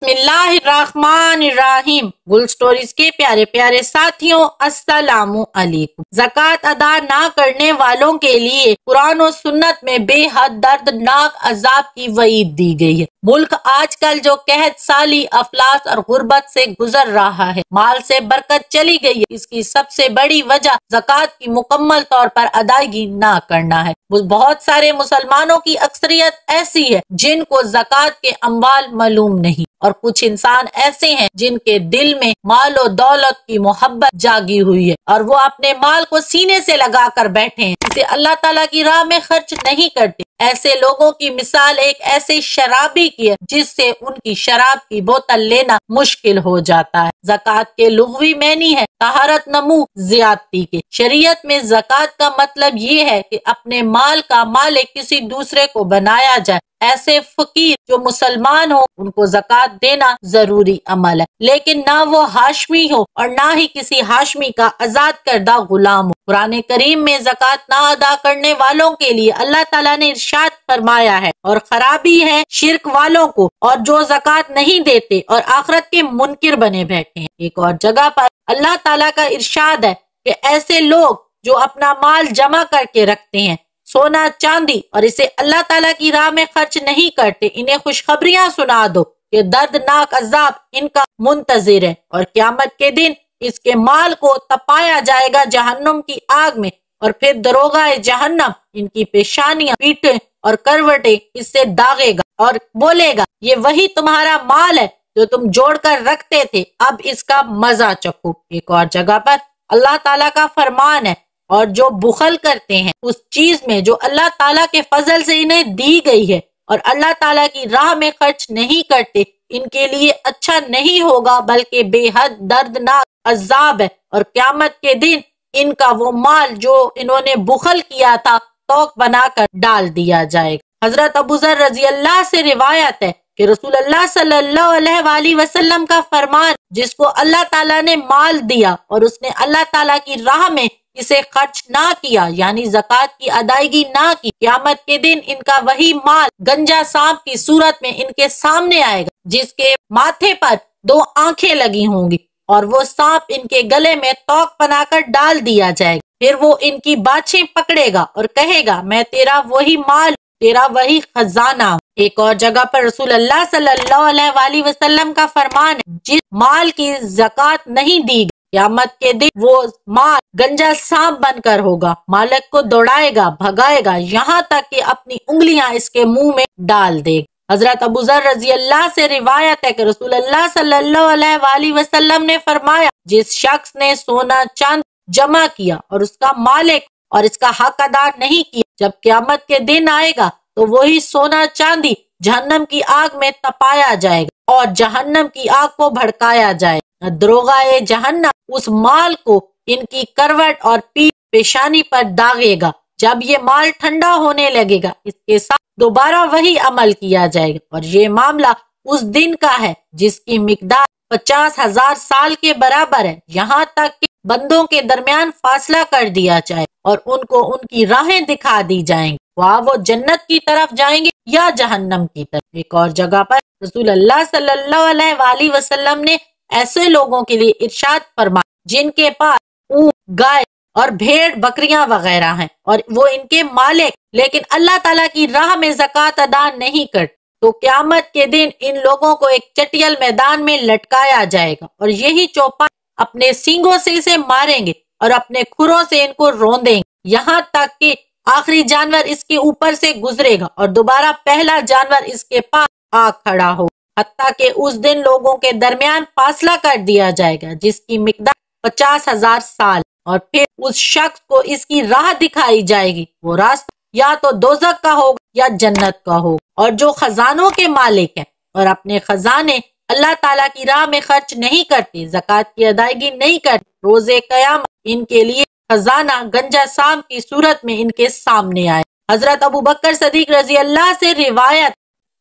बिस्मिल्लाहिर्रहमानिर्रहीम। गुल स्टोरीज के प्यारे प्यारे साथियों, अस्सलामु अलैकुम। ज़कात अदा ना करने वालों के लिए कुरान और सुन्नत में बेहद दर्दनाक अजाब की वईद दी गई है। मुल्क आजकल जो कहत साली, अफलास और गुर्बत से गुजर रहा है, माल से बरकत चली गई है, इसकी सबसे बड़ी वजह ज़कात की मुकम्मल तौर पर अदायगी ना करना है। बहुत सारे मुसलमानों की अक्सरियत ऐसी है जिनको ज़कात के अम्वाल मालूम नहीं, और कुछ इंसान ऐसे हैं जिनके दिल में माल और दौलत की मोहब्बत जागी हुई है और वो अपने माल को सीने से लगा कर बैठे हैं, इसे अल्लाह ताला की राह में खर्च नहीं करते। ऐसे लोगों की मिसाल एक ऐसे शराबी की है जिससे उनकी शराब की बोतल लेना मुश्किल हो जाता है। ज़कात के लुग़वी मैनी है तहारत नमू ज़ियादती के। शरीयत में ज़कात का मतलब ये है कि अपने माल का मालिक किसी दूसरे को बनाया जाए। ऐसे फकीर जो मुसलमान हो उनको ज़कात देना जरूरी अमल है, लेकिन ना वो हाशमी हो और ना ही किसी हाशमी का आजाद करदा गुलाम हो। कुरान करीम में ज़कात ना अदा करने वालों के लिए अल्लाह ताला ने इरशाद फरमाया है, और खराबी है शिर्क वालों को और जो ज़कात नहीं देते और आखिरत के मुनकिर बने बैठे हैं। एक और जगह पर अल्लाह ताला का इरशाद है कि ऐसे लोग जो अपना माल जमा करके रखते हैं, सोना चांदी, और इसे अल्लाह ताला की राह में खर्च नहीं करते, इन्हें खुशखबरियां सुना दो कि दर्दनाक अजाब इनका मुंतजिर है, और क़यामत के दिन इसके माल को तपाया जाएगा जहन्नम की आग में, और फिर दरोगाए जहन्नम इनकी पेशानियां, पीठें और करवटें इससे दागेगा और बोलेगा, ये वही तुम्हारा माल है जो तुम जोड़ कर रखते थे, अब इसका मजा चखो। एक और जगह पर अल्लाह ताला का फरमान है, और जो बुखल करते हैं उस चीज में जो अल्लाह ताला के फजल से इन्हें दी गई है और अल्लाह ताला की राह में खर्च नहीं करते, इनके लिए अच्छा नहीं होगा बल्कि बेहद दर्दनाक अजाब है, और क़यामत के दिन इनका वो माल जो इन्होंने बुखल किया था तोक बनाकर डाल दिया जाएगा। हजरत अबू ज़र रज़ी अल्लाह से रिवायत है कि रसूल अल्लाह सल्लल्लाहु अलैहि वसल्लम का फरमान, जिसको अल्लाह ताला ने माल दिया और उसने अल्लाह ताला की राह में इसे खर्च ना किया, यानी ज़कात की अदायगी ना की, क़यामत के दिन इनका वही माल गंजा सांप की सूरत में इनके सामने आएगा, जिसके माथे पर 2 आंखें लगी होंगी, और वो सांप इनके गले में तोक बनाकर डाल दिया जाएगा। फिर वो इनकी बाछें पकड़ेगा और कहेगा, मैं तेरा वही माल, तेरा वही खजाना। एक और जगह पर रसूल अल्लाह सल्लल्लाहु अलैहि वसल्लम का फरमान है, जिस माल की ज़कात नहीं दी, क़यामत के दिन वो माल गंजा सांप बनकर होगा, मालिक को दौड़ाएगा, भगाएगा, यहाँ तक कि अपनी उंगलियां इसके मुंह में डाल देगा। हजरत अबू ज़र रज़ी अल्लाह से रिवायत है कि रसूल अल्लाह सल्लल्लाहु अलैहि वसल्लम ने फरमाया, जिस शख्स ने सोना चांदी जमा किया और उसका मालिक और इसका हक अदा नहीं किया, जब क़यामत के दिन आएगा तो वही सोना चांदी जहन्नम की आग में तपाया जाएगा और जहन्नम की आग को भड़काया जाएगा। दरोगाए जहन्नम उस माल को इनकी करवट और पीठ पेशानी पर दागेगा। जब ये माल ठंडा होने लगेगा, इसके साथ दोबारा वही अमल किया जाएगा, और ये मामला उस दिन का है जिसकी मिकदार 50,000 साल के बराबर है, यहाँ तक कि बंदों के दरमियान फासला कर दिया जाए और उनको उनकी राहें दिखा दी जाएंगी, वहाँ वो जन्नत की तरफ जाएंगे या जहन्नम की तरफ। एक और जगह पर रसूल अल्लाह सल्लल्लाहु अलैहि वसल्लम ने ऐसे लोगों के लिए इरशाद फरमाया जिनके पास ऊंट, गाय और भेड़ बकरियां वगैरह हैं और वो इनके मालिक, लेकिन अल्लाह ताला की राह में ज़कात अदा नहीं करते, तो क़यामत के दिन इन लोगों को एक चटियल मैदान में लटकाया जाएगा और यही चौपाल अपने सींगों से इसे मारेंगे और अपने खुरों से इनको रौंदेंगे, यहाँ तक कि आखिरी जानवर इसके ऊपर से गुजरेगा और दोबारा पहला जानवर इसके पास आ खड़ा हो, हत्ता कि उस दिन लोगों के दरमियान फासला कर दिया जाएगा जिसकी मिकदार 50,000 साल, और फिर उस शख्स को इसकी राह दिखाई जाएगी, वो रास्ता या तो दोज़ख का होगा या जन्नत का होगा। और जो खजानों के मालिक हैं और अपने खजाने अल्लाह ताला की राह में खर्च नहीं करते, ज़कात की अदायगी नहीं करते, रोज़े क़यामत इनके लिए खजाना गंजा सांप की सूरत में इनके सामने आए। हजरत अबू बकर सदीक रजी अल्लाह से रिवायत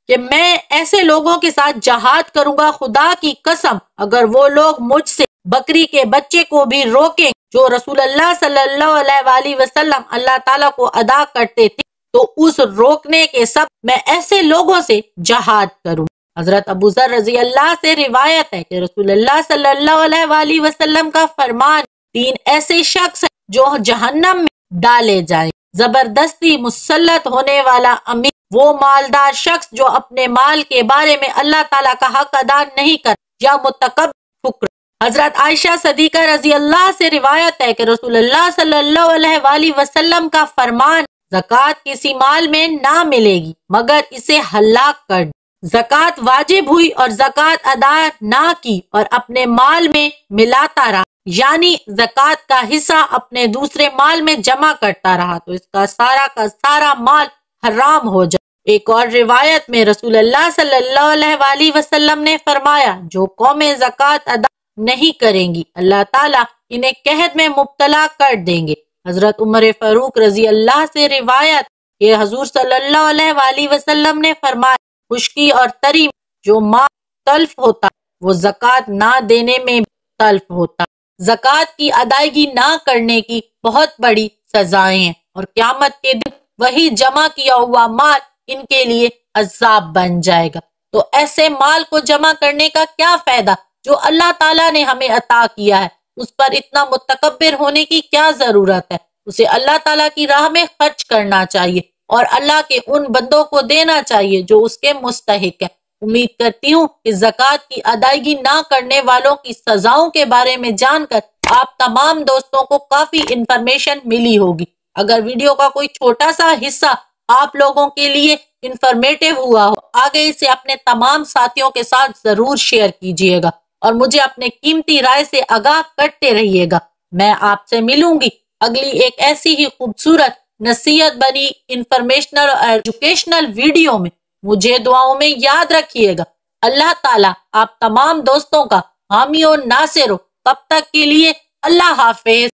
कि मैं ऐसे लोगों के साथ जहाद करूंगा, खुदा की कसम अगर वो लोग मुझसे बकरी के बच्चे को भी रोकें जो रसूल अल्लाह सल्लल्लाहु अलैहि वसल्लम अल्लाह ताला को अदा करते थे, तो उस रोकने के सब मैं ऐसे लोगों से जहाद करूं। حضرت ابو ذر رضی اللہ سے روایت ہے کہ رسول اللہ صلی اللہ علیہ وآلہ وسلم کا فرمان 3 ایسے شخص ہیں جو جہنم میں ڈالے جائیں: زبردستی مسلط ہونے والا امیر، وہ مالدار شخص جو اپنے مال کے بارے میں اللہ تعالیٰ کا حق ادا نہیں کرتا، یا متکبر فقر۔ حضرت عائشہ صدیقہ رضی اللہ سے روایت ہے کہ رسول اللہ صلی اللہ علیہ وآلہ وسلم کا فرمان: زکوٰۃ کسی مال میں نہ ملے گی مگر اسے ہلاک کر دے۔ زکوٰۃ واجب ہوئی اور زکوٰۃ ادا نہ کی اور اپنے مال میں ملاتا رہا، یعنی زکوٰۃ کا حصہ اپنے دوسرے مال میں جمع کرتا رہا، تو اس کا سارا مال حرام ہو جائے۔ ایک اور روایت میں رسول اللہ صلی اللہ علیہ وآلہ وسلم نے فرمایا: جو قومیں زکوٰۃ ادا نہیں کریں گی اللہ تعالیٰ انہیں قحط میں مبتلا کر دیں گے۔ حضرت عمر فاروق رضی اللہ سے روایت کہ حضور صلی اللہ علیہ وآلہ وسلم نے فرمایا: خشکی اور تری جو مال تلف ہوتا وہ زکوٰۃ نہ دینے میں بھی تلف ہوتا۔ زکوٰۃ کی ادائیگی نہ کرنے کی بہت بڑی سزائیں ہیں اور قیامت کے دن وہی جمع کیا ہوا مال ان کے لیے عذاب بن جائے گا۔ تو ایسے مال کو جمع کرنے کا کیا فائدہ جو اللہ تعالیٰ نے ہمیں عطا کیا ہے، اس پر اتنا متکبر ہونے کی کیا ضرورت ہے؟ اسے اللہ تعالیٰ کی راہ میں خرچ کرنا چاہیے اور اللہ کے ان بندوں کو دینا چاہیے جو اس کے مستحق ہیں۔ امید کرتی ہوں کہ زکوٰۃ کی ادائیگی نہ کرنے والوں کی سزاؤں کے بارے میں جان کر آپ تمام دوستوں کو کافی انفارمیشن ملی ہوگی۔ اگر ویڈیو کا کوئی چھوٹا سا حصہ آپ لوگوں کے لیے انفارمیٹیو ہوا ہو، آگے اسے اپنے تمام ساتھیوں کے ساتھ ضرور شیئر کیجیے گا اور مجھے اپنے قیمتی رائے سے آگاہ کرتے رہیے گا۔ میں آپ سے ملوں گی اگلی ایک ایسی ہی خوبصورت نصیحت بنی انفارمیشنل اور ایجوکیشنل ویڈیو میں۔ مجھے دعاؤں میں یاد رکھیے گا۔ اللہ تعالیٰ آپ تمام دوستوں کا حامی و ناصر ہو۔ تب تک کے لیے اللہ حافظ۔